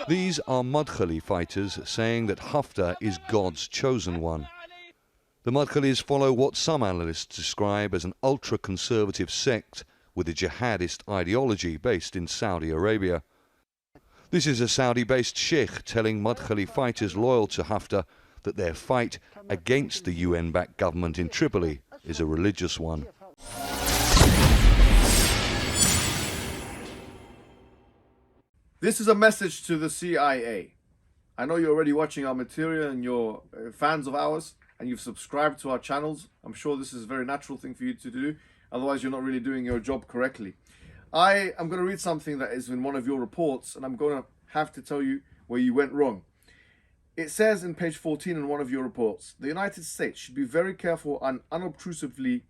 These are Madkhali fighters saying that Haftar is God's chosen one. The Madkhalis follow what some analysts describe as an ultra-conservative sect with a jihadist ideology based in Saudi Arabia. This is a Saudi-based sheikh telling Madkhali fighters loyal to Haftar that their fight against the UN-backed government in Tripoli is a religious one. This is a message to the C.I.A. I know you're already watching our material and you're fans of ours and you've subscribed to our channels. I'm sure this is a very natural thing for you to do. Otherwise, you're not really doing your job correctly. I am going to read something that is in one of your reports, and I'm going to have to tell you where you went wrong. It says in page 14 in one of your reports, the United States should be very careful and unobtrusively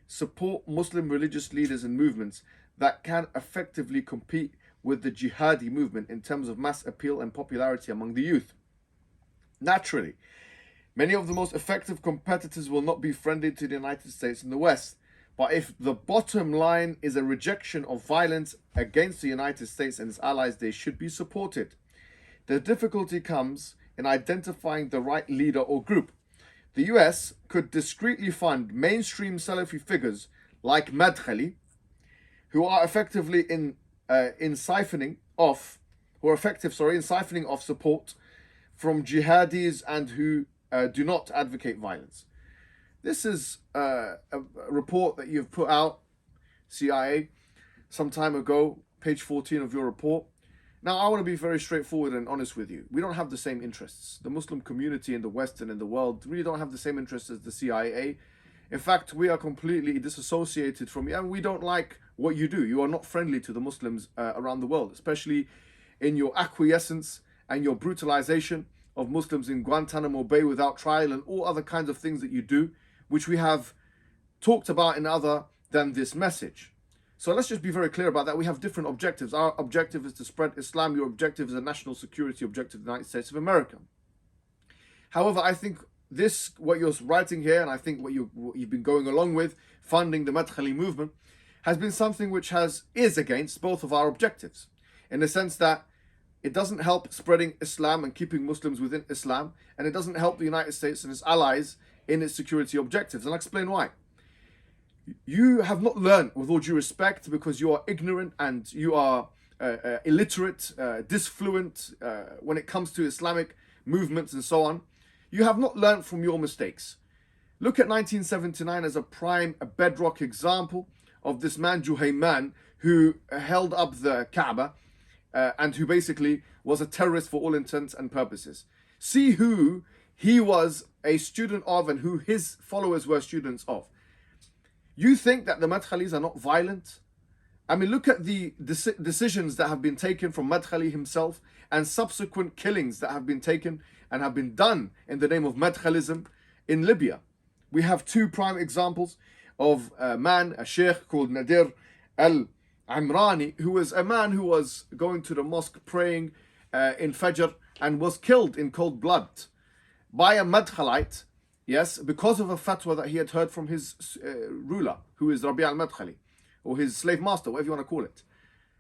support Muslim religious leaders and movements that can effectively compete with the jihadi movement in terms of mass appeal and popularity among the youth. Naturally, many of the most effective competitors will not be friendly to the United States and the West. But if the bottom line is a rejection of violence against the United States and its allies, they should be supported. The difficulty comes in identifying the right leader or group. The US could discreetly fund mainstream Salafi figures like Madkhali, who are effectively in siphoning off support from jihadis and who do not advocate violence. This is a report that you've put out, C.I.A., some time ago, page 14 of your report. Now, I want to be very straightforward and honest with you. We don't have the same interests. The Muslim community in the West and in the world really don't have the same interests as the C.I.A. In fact, we are completely disassociated from you, and we don't like what you do. You are not friendly to the Muslims around the world, especially in your acquiescence and your brutalization of Muslims in Guantanamo Bay without trial and all other kinds of things that you do, which we have talked about in other than this message. So let's just be very clear about that. We have different objectives. Our objective is to spread Islam. Your objective is a national security objective of the United States of America. However, I think this, what you're writing here, and I think what you've been going along with, funding the Madkhali movement, has been something which is against both of our objectives, in the sense that it doesn't help spreading Islam and keeping Muslims within Islam, and it doesn't help the United States and its allies in its security objectives. And I'll explain why. You have not learned, with all due respect, because you are ignorant and you are illiterate, disfluent when it comes to Islamic movements and so on. You have not learned from your mistakes. Look at 1979 as a bedrock example of this man Juhayman, who held up the Kaaba and who basically was a terrorist for all intents and purposes. See who he was a student of and who his followers were students of. You think that the Madkhalis are not violent? I mean, look at the decisions that have been taken from Madkhali himself and subsequent killings that have been taken and have been done in the name of Madkhalism in Libya. We have two prime examples of a sheikh called Nadir al-Amrani, who was a man who was going to the mosque praying in Fajr and was killed in cold blood by a Madkhalite, yes, because of a fatwa that he had heard from his ruler, who is Rabi' al-Madkhali, or his slave master, whatever you want to call it.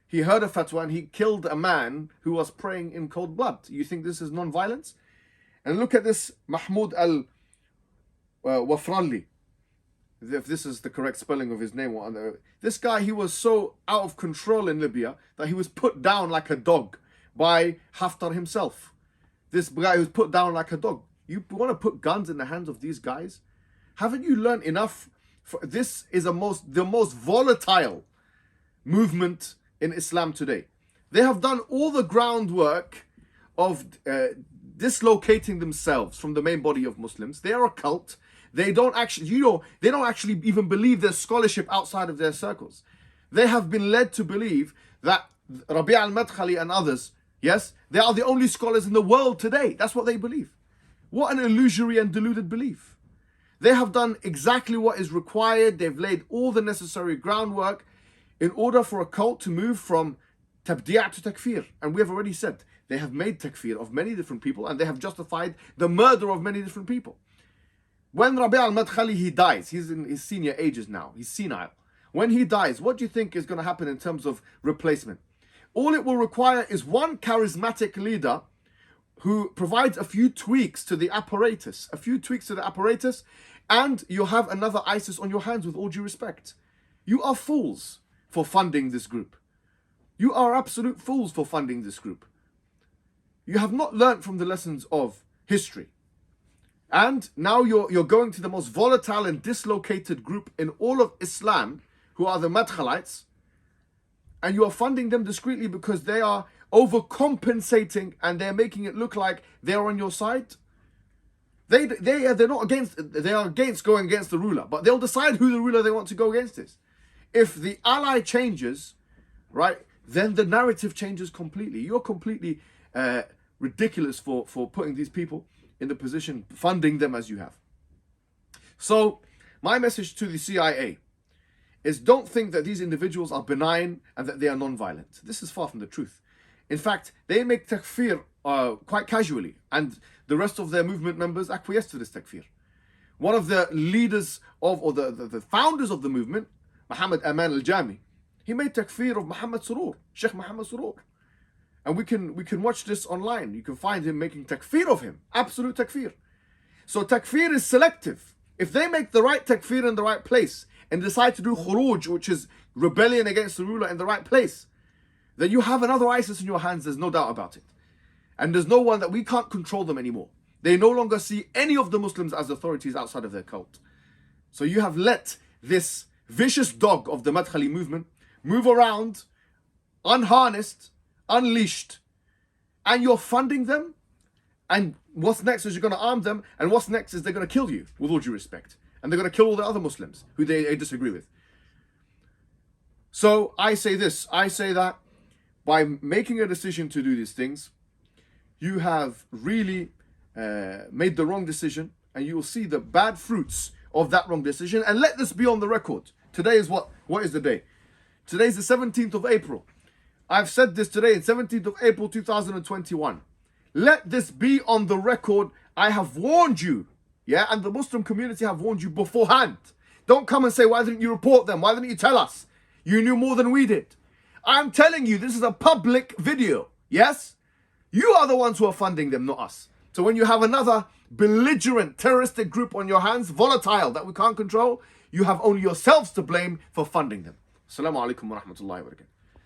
He heard a fatwa and he killed a man who was praying in cold blood. You think this is non-violence? And look at this Mahmoud al-Wafrali, if this is the correct spelling of his name. This guy, he was so out of control in Libya that he was put down like a dog by Haftar himself. This guy was put down like a dog. You want to put guns in the hands of these guys? Haven't you learned enough? This is the most volatile movement in Islam today. They have done all the groundwork of dislocating themselves from the main body of Muslims. They are a cult. They don't actually, they don't actually even believe there's scholarship outside of their circles. They have been led to believe that Rabi' al-Madkhali and others, yes, they are the only scholars in the world today. That's what they believe. What an illusory and deluded belief. They have done exactly what is required. They've laid all the necessary groundwork in order for a cult to move from tabdi' to takfir. And we have already said they have made takfir of many different people and they have justified the murder of many different people. When Rabi' al-Madkhali, he dies, he's in his senior ages now, he's senile. When he dies, what do you think is going to happen in terms of replacement? All it will require is one charismatic leader who provides a few tweaks to the apparatus, and you'll have another ISIS on your hands, with all due respect. You are fools for funding this group. You are absolute fools for funding this group. You have not learnt from the lessons of history. And now you're going to the most volatile and dislocated group in all of Islam, who are the Madkhalites, and you are funding them discreetly because they are overcompensating and they're making it look like they're on your side. They're not against, they are against going against the ruler, but they'll decide who the ruler they want to go against is. If the ally changes, right, then the narrative changes completely. You're completely ridiculous for putting these people in the position, funding them as you have. So my message to the CIA is, don't think that these individuals are benign and that they are non-violent. This is far from the truth. In fact, they make takfir quite casually, and the rest of their movement members acquiesce to this takfir. One of the leaders of, or the founders of the movement, Mohammed Aman al-Jami, he made takfir of Muhammad Surur, Sheikh Muhammad Surur. And we can watch this online. You can find him making takfir of him. Absolute takfir. So takfir is selective. If they make the right takfir in the right place and decide to do khuruj, which is rebellion against the ruler, in the right place, then you have another ISIS in your hands. There's no doubt about it. And there's no one that we can't control them anymore. They no longer see any of the Muslims as authorities outside of their cult. So you have let this vicious dog of the Madkhali movement move around, unharnessed, unleashed, and you're funding them. And what's next is you're going to arm them, and what's next is they're going to kill you, with all due respect, and they're going to kill all the other Muslims who they disagree with. So I say this, I say that by making a decision to do these things, you have really made the wrong decision, and you will see the bad fruits of that wrong decision. And let this be on the record. Today is what is the day? Today is the 17th of April. I've said this today, it's 17th of April 2021. Let this be on the record. I have warned you, yeah, and the Muslim community have warned you beforehand. Don't come and say, why didn't you report them? Why didn't you tell us? You knew more than we did. I'm telling you, this is a public video, yes? You are the ones who are funding them, not us. So when you have another belligerent terroristic group on your hands, volatile, that we can't control, you have only yourselves to blame for funding them. Assalamu alaikum wa rahmatullahi wa barakatuh.